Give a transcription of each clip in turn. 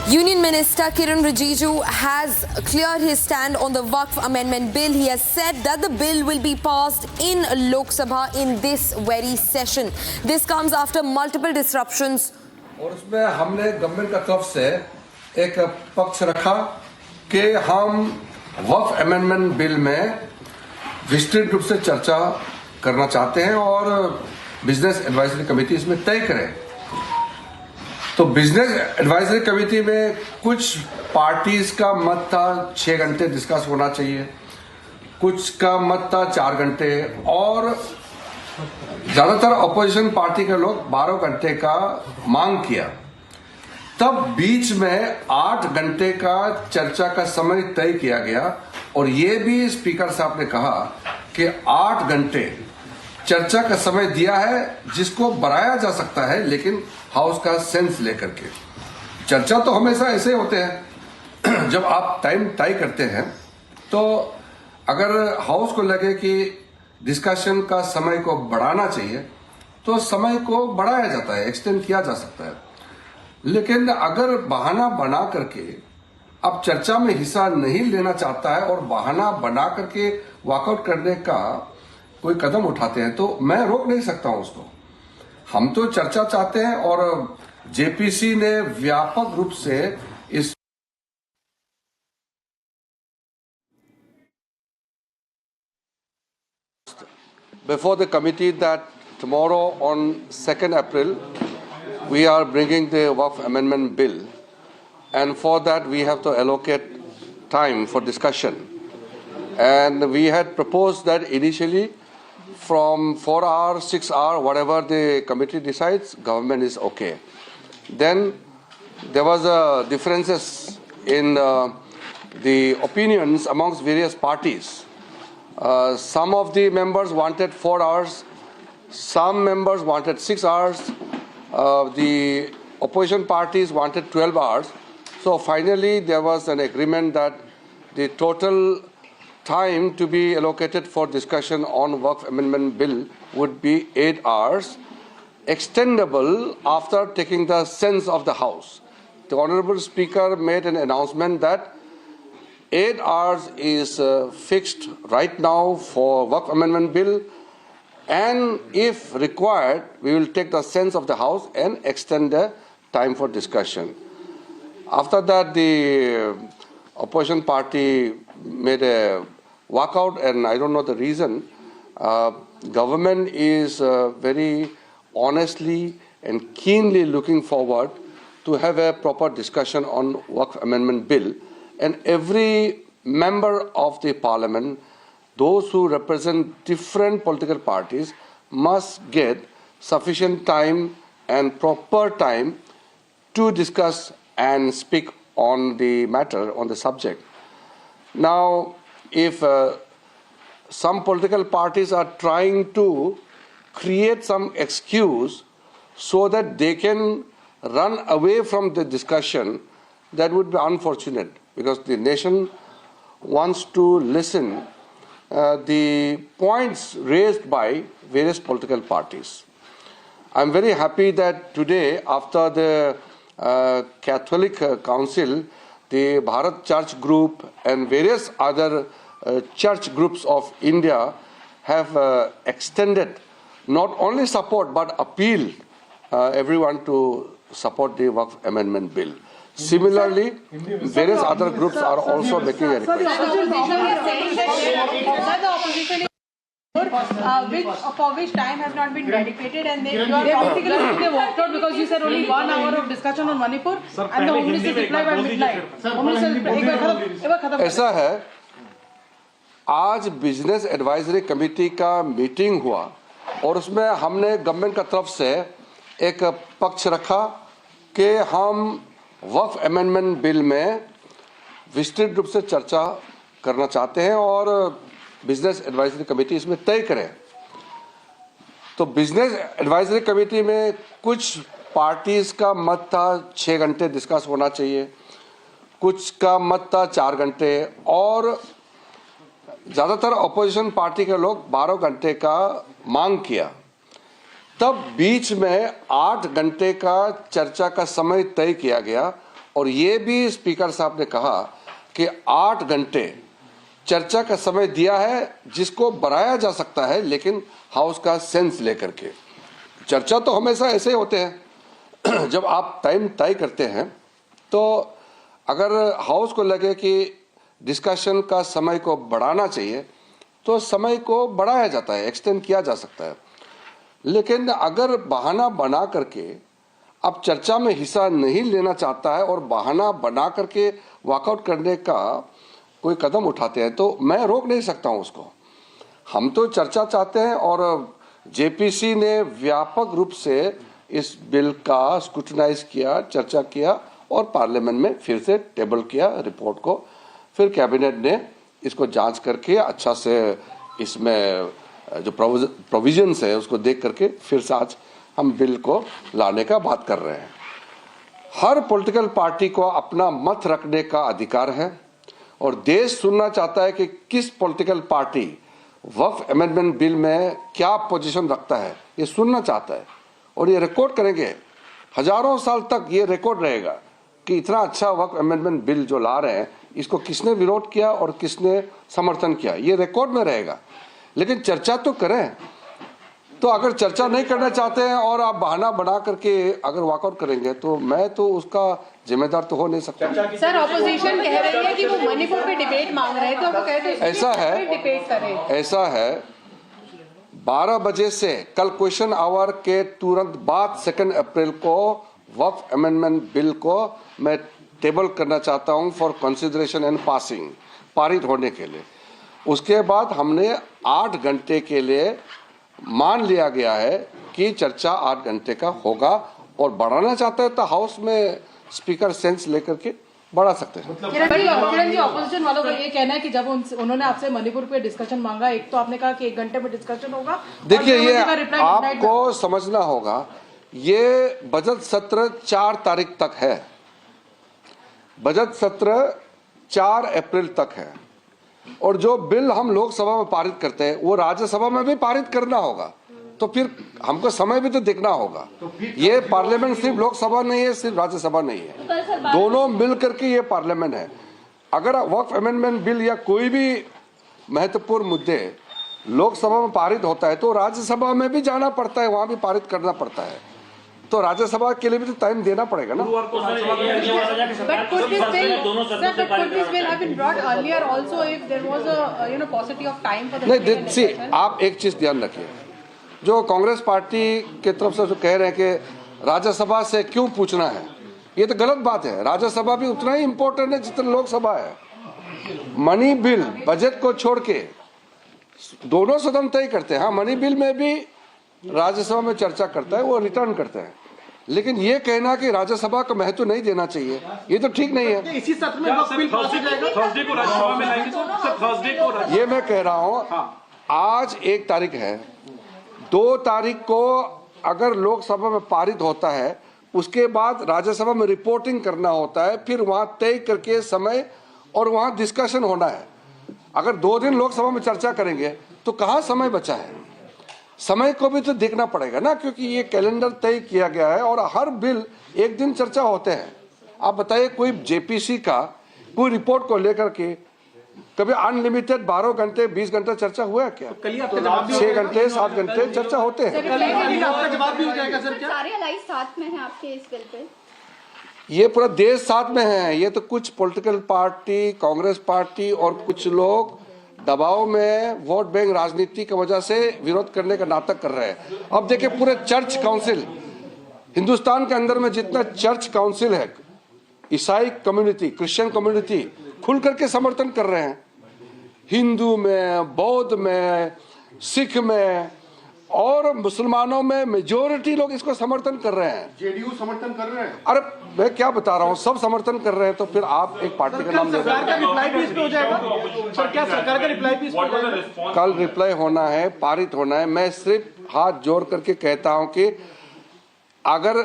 Union Minister Kiren Rijiju has cleared his stand on the Waqf Amendment Bill. He has said that the bill will be passed in Lok Sabha in this very session. This comes after multiple disruptions. और उसमें हमने government का तरफ से एक पक्ष रखा कि हम वक्फ अमेंडमेंट बिल में विस्तृत रूप से चर्चा करना चाहते हैं और बिजनेस एडवाइजरी कमेटी इसमें तय करे। तो बिजनेस एडवाइजरी कमेटी में कुछ पार्टीज का मत था 6 घंटे डिस्कस होना चाहिए, कुछ का मत था 4 घंटे और ज्यादातर अपोजिशन पार्टी के लोग 12 घंटे का मांग किया। तब बीच में 8 घंटे का चर्चा का समय तय किया गया और ये भी स्पीकर साहब ने कहा कि 8 घंटे चर्चा का समय दिया है जिसको बढ़ाया जा सकता है, लेकिन हाउस का सेंस लेकर के। चर्चा तो हमेशा ऐसे होते हैं जब आप टाइम तय करते हैं तो अगर हाउस को लगे कि डिस्कशन का समय को बढ़ाना चाहिए तो समय को बढ़ाया जाता है, एक्सटेंड किया जा सकता है। लेकिन अगर बहाना बना करके अब चर्चा में हिस्सा नहीं लेना चाहता है और बहाना बना करके वॉकआउट करने का कोई कदम उठाते हैं तो मैं रोक नहीं सकता हूं उसको। हम तो चर्चा चाहते हैं और जेपीसी ने व्यापक रूप से इस before the committee that tomorrow on 2nd April we are bringing the Waqf Amendment Bill, and for that we have to allocate time for discussion. And we had proposed that initially from 4 hours, 6 hours, whatever the committee decides, government is okay. Then there was differences in the opinions amongst various parties. Some of the members wanted 4 hours, some members wanted 6 hours, the opposition parties wanted 12 hours. So finally there was an agreement that the total time to be allocated for discussion on Waqf Amendment Bill would be 8 hours, extendable after taking the sense of the House. The Honorable Speaker made an announcement that 8 hours is fixed right now for Waqf Amendment Bill, and if required, we will take the sense of the House and extend the time for discussion. After that, the opposition party made a walkout, and I don't know the reason. Government is very honestly and keenly looking forward to have a proper discussion on Waqf Amendment Bill, and every member of the parliament, those who represent different political parties, must get sufficient time and proper time to discuss and speak on the matter, on the subject. Now, if some political parties are trying to create some excuse so that they can run away from the discussion, that would be unfortunate, because the nation wants to listen the points raised by various political parties. I'm very happy that today, after the Catholic Council, the Bharat Church Group and various other church groups of India have extended not only support but appeal everyone to support the Waqf Amendment Bill. Similarly, various other groups are also making a request. For which time has not been dedicated, and you are practically they walked out because you said only 1 hour of discussion on Manipur, and the Home Minister replied by midnight. ऐसा है, आज business advisory committee का meeting हुआ और उसमें हमने government का तरफ से एक पक्ष रखा कि हम वक्फ अमेंडमेंट बिल में विस्तृत रूप से चर्चा करना चाहते हैं और बिजनेस एडवाइजरी कमेटी इसमें तय करे। तो बिजनेस एडवाइजरी कमेटी में कुछ पार्टीज का मत था 6 घंटे डिस्कस होना चाहिए, कुछ का मत था 4 घंटे और ज्यादातर अपोजिशन पार्टी के लोग 12 घंटे का मांग किया। तब बीच में 8 घंटे का चर्चा का समय तय किया गया और ये भी स्पीकर साहब ने कहा कि 8 घंटे चर्चा का समय दिया है, जिसको बढ़ाया जा सकता है, लेकिन हाउस का सेंस लेकर के। चर्चा तो हमेशा ऐसे ही होते हैं जब आप टाइम तय करते हैं, तो अगर हाउस को लगे कि डिस्कशन का समय को बढ़ाना चाहिए तो समय को बढ़ाया जाता है, एक्सटेंड किया जा सकता है। लेकिन अगर बहाना बना करके अब चर्चा में हिस्सा नहीं लेना चाहता है और बहाना बना करके वॉकआउट करने का कोई कदम उठाते हैं, तो मैं रोक नहीं सकता हूं उसको। हम तो चर्चा चाहते हैं और जेपीसी ने व्यापक रूप से इस बिल का स्क्रूटनाइज किया, चर्चा किया और पार्लियामेंट में फिर से टेबल किया रिपोर्ट को। फिर कैबिनेट ने इसको जांच करके अच्छा से इसमें जो प्रोविजंस है उसको देख करके फिर से आज हम बिल को लाने का बात कर रहे हैं। हर पॉलिटिकल पार्टी को अपना मत रखने का अधिकार है और देश सुनना चाहता है कि किस पॉलिटिकल पार्टी वक्फ अमेंडमेंट बिल में क्या पोजीशन रखता है, ये सुनना चाहता है। और ये रिकॉर्ड करेंगे, हजारों साल तक ये रिकॉर्ड रहेगा कि इतना अच्छा वक्फ अमेंडमेंट बिल जो ला रहे हैं, इसको किसने विरोध किया और किसने समर्थन किया, ये रिकॉर्ड में रहेगा। लेकिन चर्चा तो करें। तो अगर चर्चा नहीं करना चाहते हैं और आप बहाना बना करके अगर वॉकआउट करेंगे, तो मैं तो उसका जिम्मेदार तो हो नहीं सकता। सर, ऑपोजिशन कह रही है कि वो मणिपुर पे डिबेट मांग रहे हैं, तो वो कहते हैं ऐसा है, डिबेट करें। ऐसा है 12 बजे से कल क्वेश्चन आवर के तुरंत बाद 2 अप्रैल को वक्फ अमेंडमेंट बिल को मैं टेबल करना चाहता हूं फॉर कंसिडरेशन एंड पासिंग, पारित होने के लिए। उसके बाद हमने 8 घंटे के लिए मान लिया गया है कि चर्चा 8 घंटे का होगा और बढ़ाना चाहता है तो हाउस में स्पीकर सेंस लेकर के बढ़ा सकते हैं। किरण जी, ऑपोजिशन वालों का ये कहना है कि जब उन्होंने आपसे मणिपुर पे डिस्कशन मांगा, एक तो आपने कहा कि 1 घंटे में डिस्कशन होगा। देखिए, ये आपको समझना होगा, ये बजट सत्र 4 तारीख तक है। बजट सत्र 4 अप्रैल तक है और जो बिल हम लोकसभा में पारित करते हैं वो राज्यसभा में भी पारित करना होगा। तो फिर हमको समय भी तो देखना होगा। ये पार्लियामेंट सिर्फ लोकसभा नहीं है, सिर्फ राज्यसभा नहीं है, दोनों मिल करके ये पार्लियामेंट है। अगर वक्फ अमेंडमेंट बिल या कोई भी महत्वपूर्ण मुद्दे लोकसभा में पारित होता है तो राज्यसभा में भी जाना पड़ता है, वहां भी पारित करना पड़ता है। तो राज्यसभा के लिए भी तो टाइम देना पड़ेगा ना। नहीं, सी आप एक चीज ध्यान रखिए, जो कांग्रेस पार्टी के तरफ से जो कह रहे हैं कि राज्यसभा से क्यों पूछना है, ये तो गलत बात है। राज्यसभा भी उतना ही इम्पोर्टेंट है जितना लोकसभा है। मनी बिल बजट को छोड़ के दोनों सदन तय करते हैं। हाँ, मनी बिल में भी राज्यसभा में चर्चा करता है, वो रिटर्न करते हैं। लेकिन ये कहना कि राज्यसभा का महत्व नहीं देना चाहिए, ये तो ठीक नहीं है। इसी सत्र में थर्सडे को राज्यसभा में लाएंगे सर, थर्सडे को ये मैं कह रहा हूँ। आज 1 तारीख है, 2 तारीख को अगर लोकसभा में पारित होता है, उसके बाद राज्यसभा में रिपोर्टिंग करना होता है, फिर वहां तय करके समय और वहां डिस्कशन होना है। अगर 2 दिन लोकसभा में चर्चा करेंगे तो कहाँ समय बचा है? समय को भी तो देखना पड़ेगा ना, क्योंकि ये कैलेंडर तय किया गया है और हर बिल 1 दिन चर्चा होते हैं। आप बताइए, कोई जेपीसी का कोई रिपोर्ट को लेकर के कभी अनलिमिटेड 12 घंटे 20 घंटे चर्चा हुआ है क्या? 6 घंटे 7 घंटे चर्चा होते हैं। आपका जवाब भी हो जाएगा सर क्या? सारे अलाइज साथ में हैं आपके इस बिल पे? ये पूरा देश साथ में है। ये तो कुछ पॉलिटिकल पार्टी, कांग्रेस पार्टी और कुछ लोग दबाव में वोट बैंक राजनीति की वजह से विरोध करने का नाटक कर रहे हैं। अब देखिए, पूरे चर्च काउंसिल, हिंदुस्तान के अंदर में जितना चर्च काउंसिल है, ईसाई कम्युनिटी, क्रिश्चियन कम्युनिटी खुल करके समर्थन कर रहे हैं। हिंदू में, बौद्ध में, सिख में और मुसलमानों में मेजोरिटी लोग इसको समर्थन कर रहे हैं। जेडीयू समर्थन कर रहे हैं। अरे मैं क्या बता रहा हूँ, सब समर्थन कर रहे हैं। तो फिर आप एक पार्टी का नाम ले रहे हैं। सरकार का रिप्लाई भी इस पे हो जाएगा सर? क्या सरकार का रिप्लाई भी इस पे हो जाएगा? कल रिप्लाई होना है, पारित होना है। मैं सिर्फ हाथ जोड़ करके कहता हूं कि अगर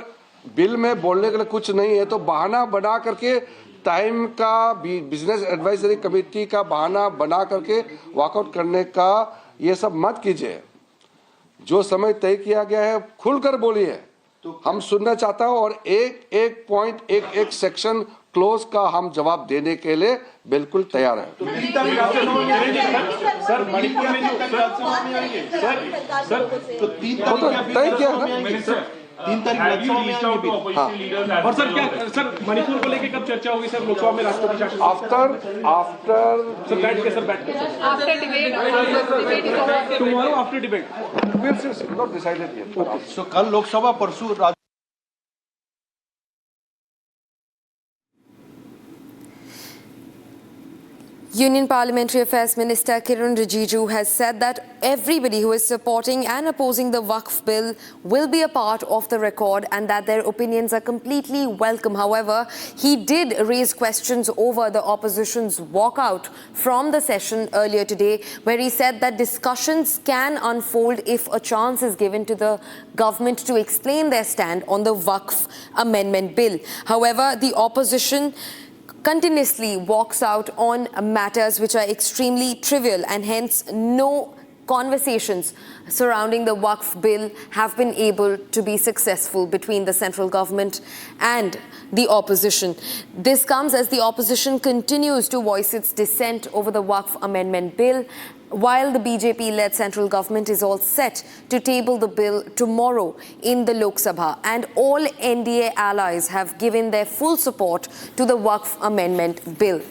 बिल में बोलने के लिए कुछ नहीं है तो बहाना बना करके, टाइम का बिजनेस एडवाइजरी कमेटी का बहाना बना करके वॉकआउट करने का ये सब मत कीजिए। जो समय तय किया गया है खुलकर बोलिए, हम सुनना चाहता हूं। और एक एक पॉइंट, एक एक सेक्शन क्लोज का हम जवाब देने के लिए बिल्कुल तैयार हैं। सर मणिपुर में जो सर तो तय किया ना 3 तारीख और सर क्या सर मणिपुर को लेके कब चर्चा होगी सर लोकसभा में राष्ट्रपति शासन? आफ्टर सर बैठ के After debate, tomorrow after debate not decided yet. So कल लोकसभा परसों Union Parliamentary Affairs Minister Kiran Rijiju has said that everybody who is supporting and opposing the Waqf bill will be a part of the record and that their opinions are completely welcome. However, he did raise questions over the opposition's walkout from the session earlier today, where he said that discussions can unfold if a chance is given to the government to explain their stand on the Waqf amendment bill. However, the opposition continuously walks out on matters which are extremely trivial, and hence no conversations surrounding the Waqf bill have been able to be successful between the central government and the opposition. This comes as the opposition continues to voice its dissent over the Waqf amendment bill, while the BJP-led central government is all set to table the bill tomorrow in the Lok Sabha, and all NDA allies have given their full support to the Waqf amendment bill.